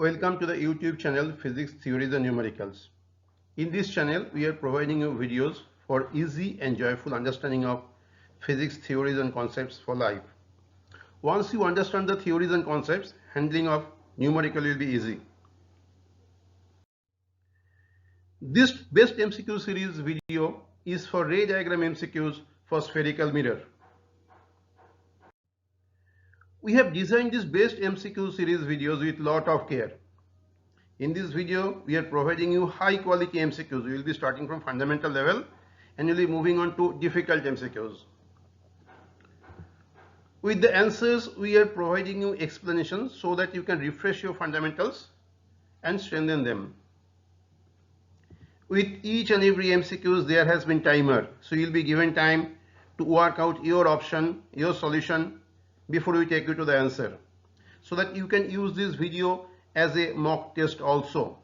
Welcome to the YouTube channel Physics Theories and Numericals. In this channel, we are providing you videos for easy and joyful understanding of physics theories and concepts for life. Once you understand the theories and concepts, handling of numerical will be easy. This best MCQ series video is for ray diagram MCQs for spherical mirror. We have designed this best MCQ series videos with lot of care. In this video, we are providing you high quality MCQs. We will be starting from fundamental level and we will be moving on to difficult MCQs. With the answers, we are providing you explanations so that you can refresh your fundamentals and strengthen them. With each and every MCQs, there has been timer. So you will be given time to work out your option, your solution before we take you to the answer, so that you can use this video as a mock test also.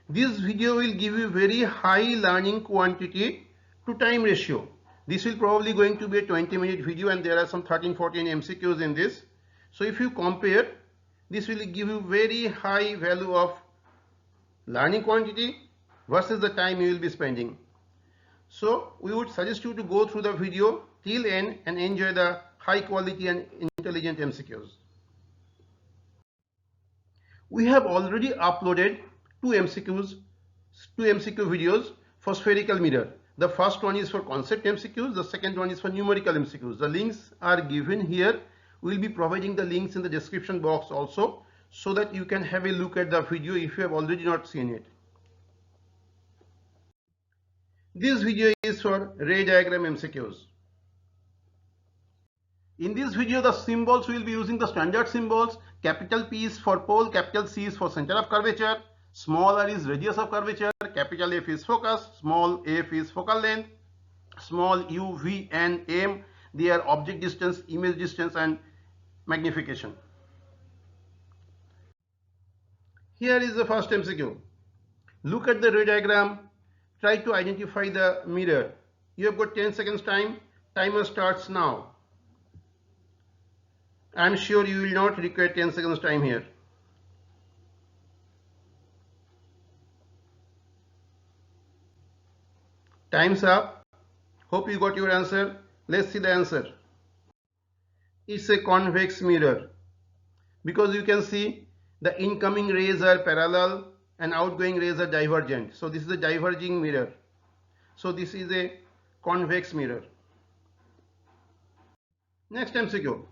This video will give you very high learning quantity to time ratio. This will probably going to be a 20-minute video and there are some 13-14 MCQs in this. So if you compare, this will give you very high value of learning quantity versus the time you will be spending. So we would suggest you to go through the video till end and enjoy the high quality and intelligent MCQs. We have already uploaded two MCQ videos for spherical mirror. The first one is for concept MCQs, the second one is for numerical MCQs. The links are given here. We will be providing the links in the description box also, so that you can have a look at the video if you have already not seen it. This video is for ray diagram MCQs. In this video, the symbols we will be using the standard symbols. Capital P is for pole, capital C is for center of curvature, small r is radius of curvature, capital F is focus, small f is focal length, small u, v and m, they are object distance, image distance and magnification. Here is the first MCQ. Look at the ray diagram. Try to identify the mirror. You have got 10 seconds time. Timer starts now. I am sure you will not require 10 seconds time here. Time's up. Hope you got your answer. Let's see the answer. It's a convex mirror, because you can see the incoming rays are parallel and outgoing rays are divergent. So this is a diverging mirror. So this is a convex mirror. Next MCQ.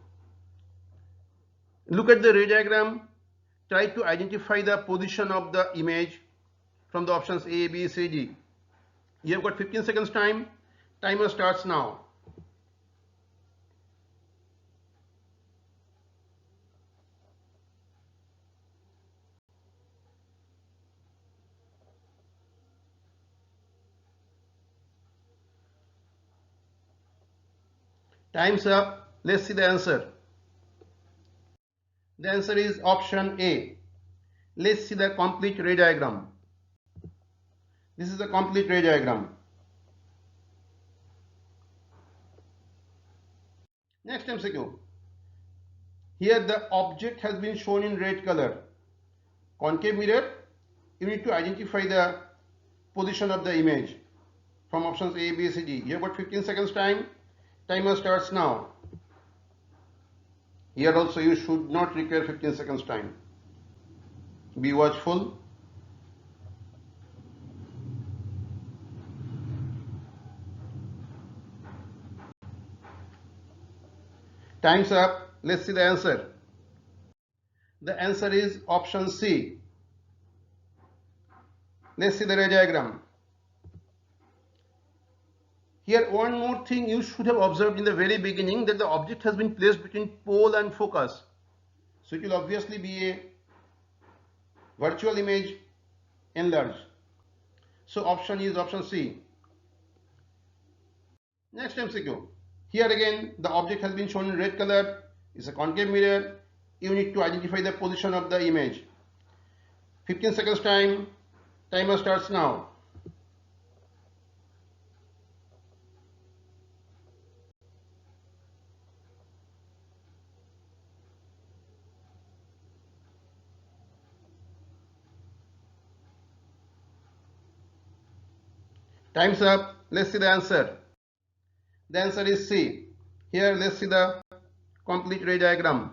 Look at the ray diagram. Try to identify the position of the image from the options A, B, C, D. You have got 15 seconds time. Timer starts now. Time's up. Let's see the answer. The answer is option A. Let's see the complete ray diagram. This is the complete ray diagram. Next MCQ. Here the object has been shown in red color. Concave mirror. You need to identify the position of the image from options A, B, C, D. You have got 15 seconds time. Timer starts now. Here also you should not require 15 seconds time. Be watchful. Time's up. Let's see the answer. The answer is option C. Let's see the ray diagram. Here one more thing you should have observed in the very beginning, that the object has been placed between pole and focus. So it will obviously be a virtual image enlarged. So option is option C. Next MCQ. Here again the object has been shown in red color. It's a concave mirror. You need to identify the position of the image. 15 seconds time. Timer starts now. Time's up. Let's see the answer. The answer is C. Here let's see the complete ray diagram.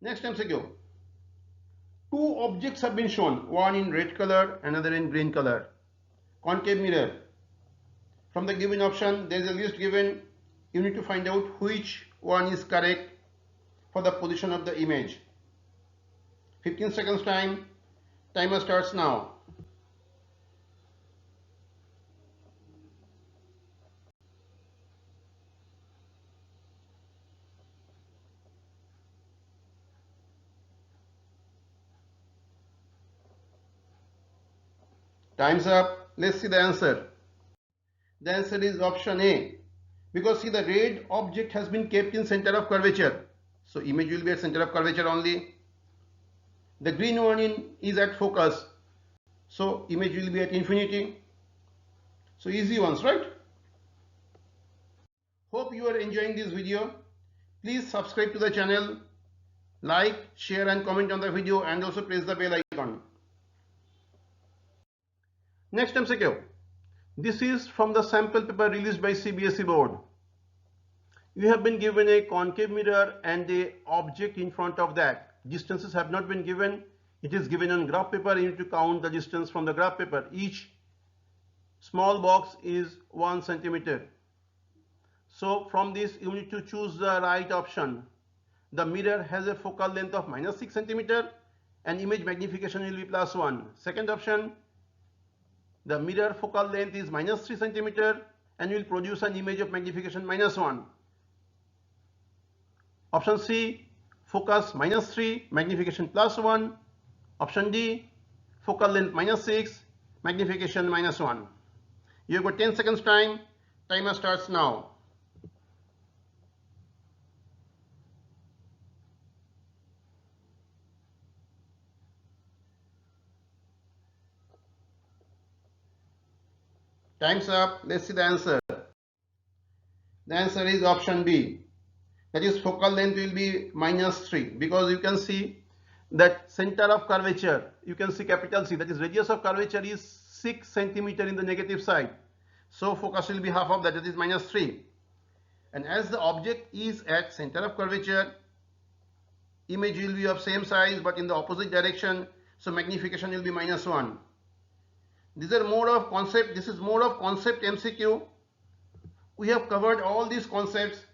Next MCQ. Two objects have been shown, one in red color, another in green color. Concave mirror. From the given option, there is a list given. You need to find out which one is correct for the position of the image. 15 seconds time. Timer starts now. Time's up. Let's see the answer. The answer is option A. Because see, the red object has been kept in center of curvature. So image will be at center of curvature only. The green one is at focus. So image will be at infinity. So easy ones, right? Hope you are enjoying this video. Please subscribe to the channel, like, share and comment on the video, and also press the bell icon. Next MCQ. This is from the sample paper released by CBSE board. You have been given a concave mirror and a object in front of that. Distances have not been given. It is given on graph paper. You need to count the distance from the graph paper. Each small box is 1 centimeter. So from this you need to choose the right option. The mirror has a focal length of -6 centimeter and image magnification will be +1. Second option, the mirror focal length is -3 centimeter and will produce an image of magnification -1. Option C, focus -3, magnification +1. Option D, focal length -6, magnification -1. You have got 10 seconds time. Timer starts now. Time's up. Let's see the answer. The answer is option B. That is, focal length will be -3, because you can see that center of curvature, you can see capital C, that is radius of curvature is 6 centimeter in the negative side. So focus will be half of that, that is -3. And as the object is at center of curvature, image will be of same size but in the opposite direction. So magnification will be -1. These are more of concept. This is more of concept MCQ. We have covered all these concepts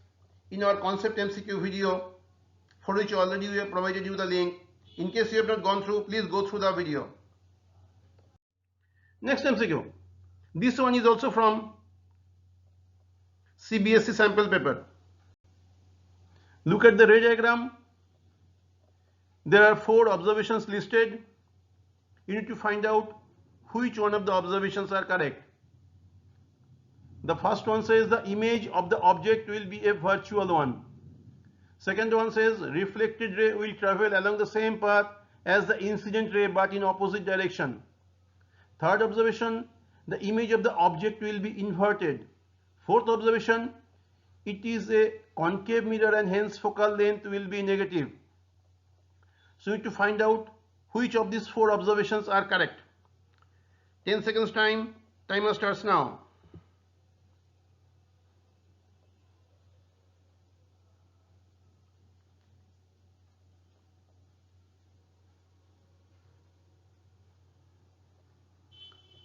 in our concept MCQ video, for which already we have provided you the link. In case you have not gone through, please go through the video. Next MCQ. This one is also from CBSE sample paper. Look at the ray diagram. There are 4 observations listed. You need to find out which one of the observations are correct. The first one says the image of the object will be a virtual one. Second one says reflected ray will travel along the same path as the incident ray but in opposite direction. Third observation, the image of the object will be inverted. Fourth observation, it is a concave mirror and hence focal length will be negative. So you need to find out which of these 4 observations are correct. 10 seconds time. Timer starts now.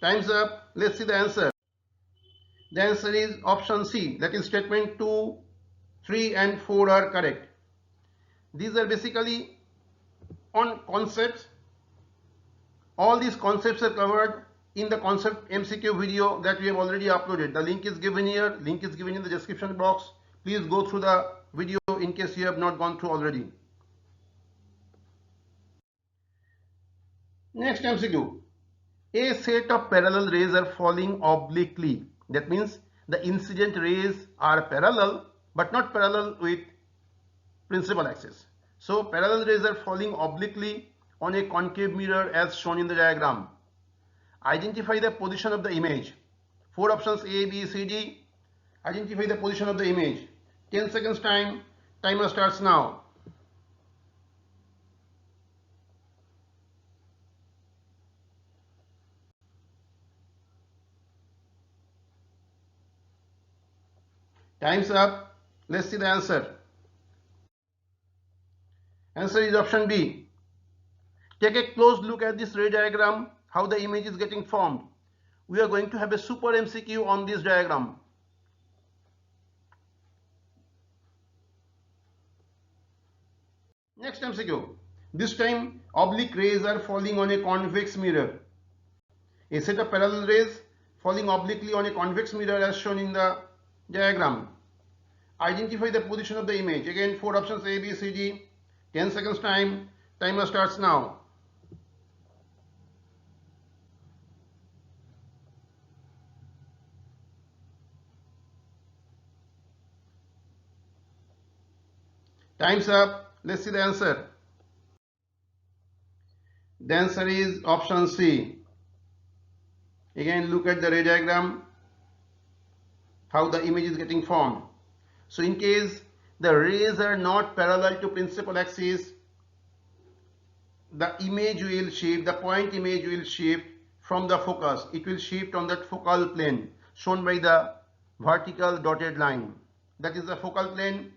Time's up. Let's see the answer. The answer is option C. That is, statement 2, 3 and 4 are correct. These are basically on concepts. All these concepts are covered in the concept MCQ video that we have already uploaded. The link is given here. Link is given in the description box. Please go through the video in case you have not gone through already. Next MCQ. A set of parallel rays are falling obliquely. That means the incident rays are parallel but not parallel with principal axis. So parallel rays are falling obliquely on a concave mirror as shown in the diagram. Identify the position of the image. 4 options A, B, C, D. Identify the position of the image. 10 seconds time. Timer starts now. Time's up. Let's see the answer. Answer is option B. Take a close look at this ray diagram, how the image is getting formed. We are going to have a super MCQ on this diagram. Next MCQ. This time oblique rays are falling on a convex mirror. A set of parallel rays falling obliquely on a convex mirror as shown in the diagram. Identify the position of the image. Again, 4 options A, B, C, D. 10 seconds time. Timer starts now. Time's up. Let's see the answer. The answer is option C. Again, look at the ray diagram, how the image is getting formed. So in case the rays are not parallel to principal axis, the image will shift, the point image will shift from the focus. It will shift on that focal plane shown by the vertical dotted line. That is the focal plane,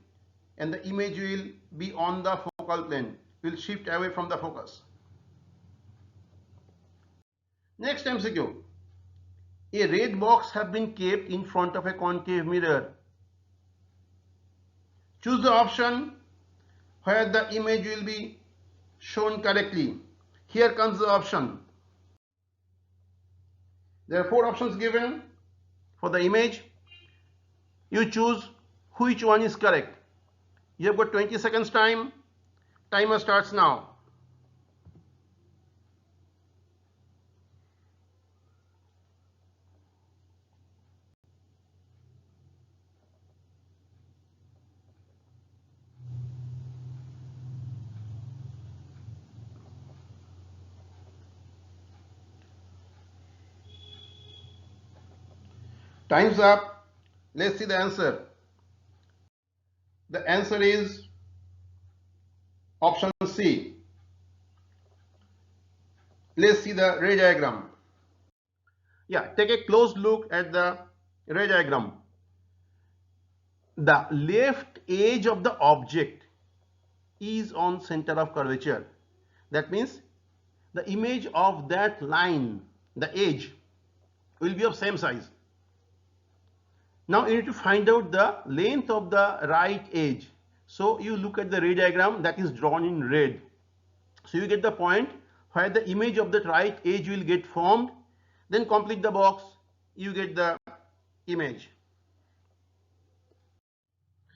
and the image will be on the focal plane, will shift away from the focus. Next MCQ. A red box have been kept in front of a concave mirror. Choose the option where the image will be shown correctly. Here comes the option. There are 4 options given for the image. You choose which one is correct. You have got 20 seconds time. Timer starts now. Time's up. Let's see the answer. The answer is option C. Let's see the ray diagram. Yeah, take a close look at the ray diagram. The left edge of the object is on center of curvature. That means the image of that line, the edge, will be of same size. Now you need to find out the length of the right edge. So you look at the ray diagram that is drawn in red. So you get the point where the image of that right edge will get formed. Then complete the box, you get the image.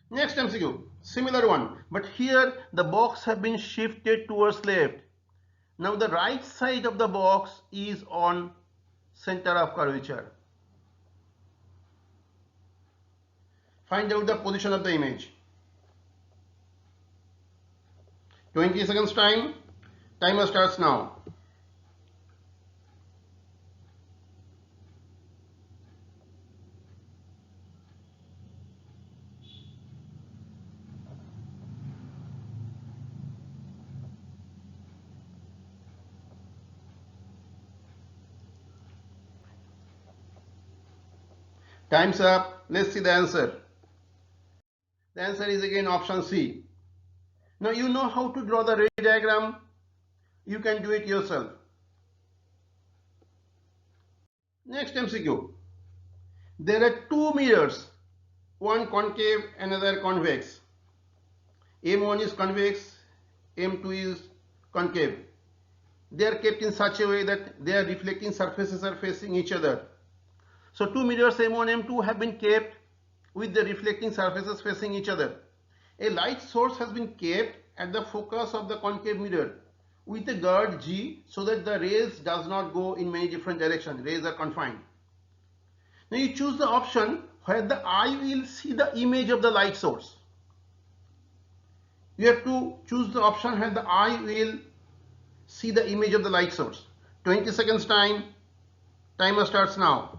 Next MCQ, similar one, but here the box have been shifted towards left. Now the right side of the box is on center of curvature. Find out the position of the image. 20 seconds time. Timer starts now. Time's up. Let's see the answer. The answer is again option C. Now you know how to draw the ray diagram. You can do it yourself. Next MCQ. There are 2 mirrors, one concave, another convex. M1 is convex, M2 is concave. They are kept in such a way that their reflecting surfaces are facing each other. So 2 mirrors M1, M2 have been kept with the reflecting surfaces facing each other. A light source has been kept at the focus of the concave mirror with a guard G so that the rays does not go in many different directions. Rays are confined. Now you choose the option where the eye will see the image of the light source. You have to choose the option where the eye will see the image of the light source. 20 seconds time. Timer starts now.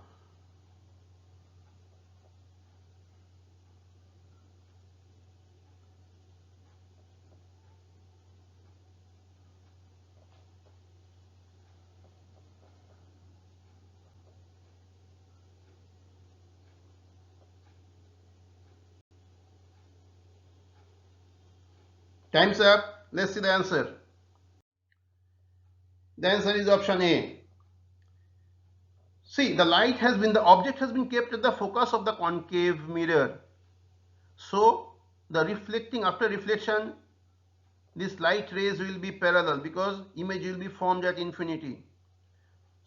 Time's up. Let's see the answer. The answer is option A. See, the object has been kept at the focus of the concave mirror. So, after reflection, this light rays will be parallel because image will be formed at infinity.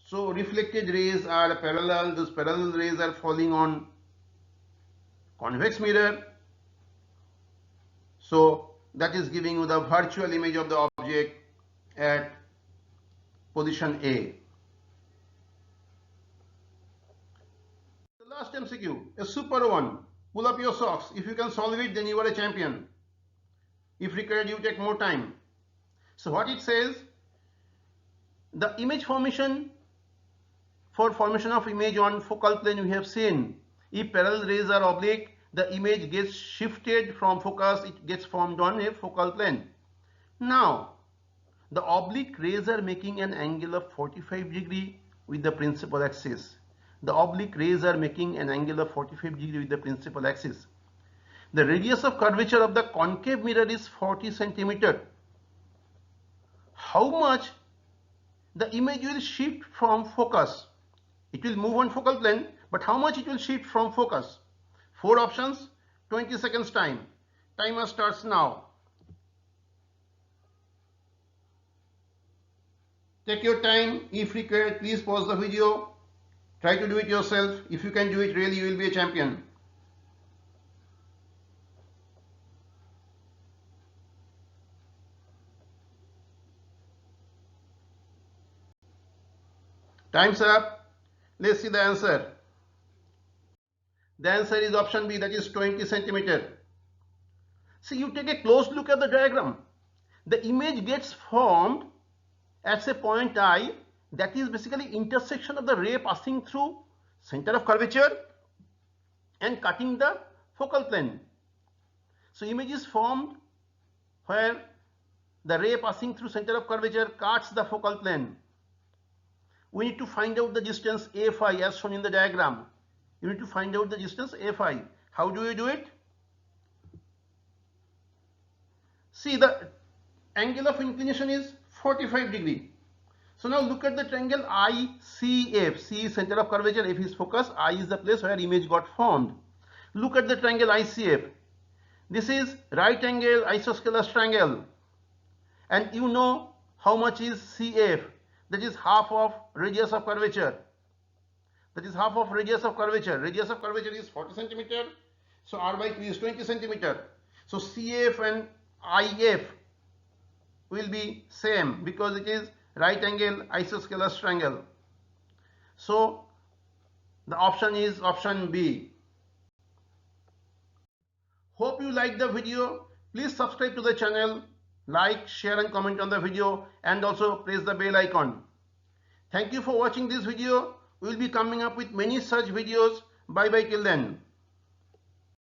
So, reflected rays are parallel. Those parallel rays are falling on convex mirror. So, that is giving you the virtual image of the object at position A. The last MCQ, a super one. Pull up your socks. If you can solve it, then you are a champion. If required, you take more time. So what it says, the image formation, for formation of image on focal plane we have seen, if parallel rays are oblique, the image gets shifted from focus, it gets formed on a focal plane. Now, the oblique rays are making an angle of 45 degree with the principal axis. The oblique rays are making an angle of 45 degree with the principal axis. The radius of curvature of the concave mirror is 40 centimeter. How much the image will shift from focus? It will move on focal plane, but how much it will shift from focus? 4 options, 20 seconds time. Timer starts now. Take your time. If required, please pause the video. Try to do it yourself. If you can do it, really you will be a champion. Time's up. Let's see the answer. The answer is option B, that is 20 centimeter. See, you take a close look at the diagram. The image gets formed at a point I, that is basically intersection of the ray passing through center of curvature and cutting the focal plane. So image is formed where the ray passing through center of curvature cuts the focal plane. We need to find out the distance a phi as shown in the diagram. You need to find out the distance a phi. How do you do it? See, the angle of inclination is 45 degree. So now look at the triangle ICF. C is center of curvature, F is focus, I is the place where image got formed. Look at the triangle ICF. This is right angle isosceles triangle. And you know how much is CF? That is half of radius of curvature. That is half of radius of curvature. Radius of curvature is 40 centimeter. So R by 2 is 20 centimeter. So CF and IF will be same because it is right angle isosceles triangle. So the option is option B. Hope you liked the video. Please subscribe to the channel, like, share and comment on the video, and also press the bell icon. Thank you for watching this video. We will be coming up with many such videos. Bye bye till then.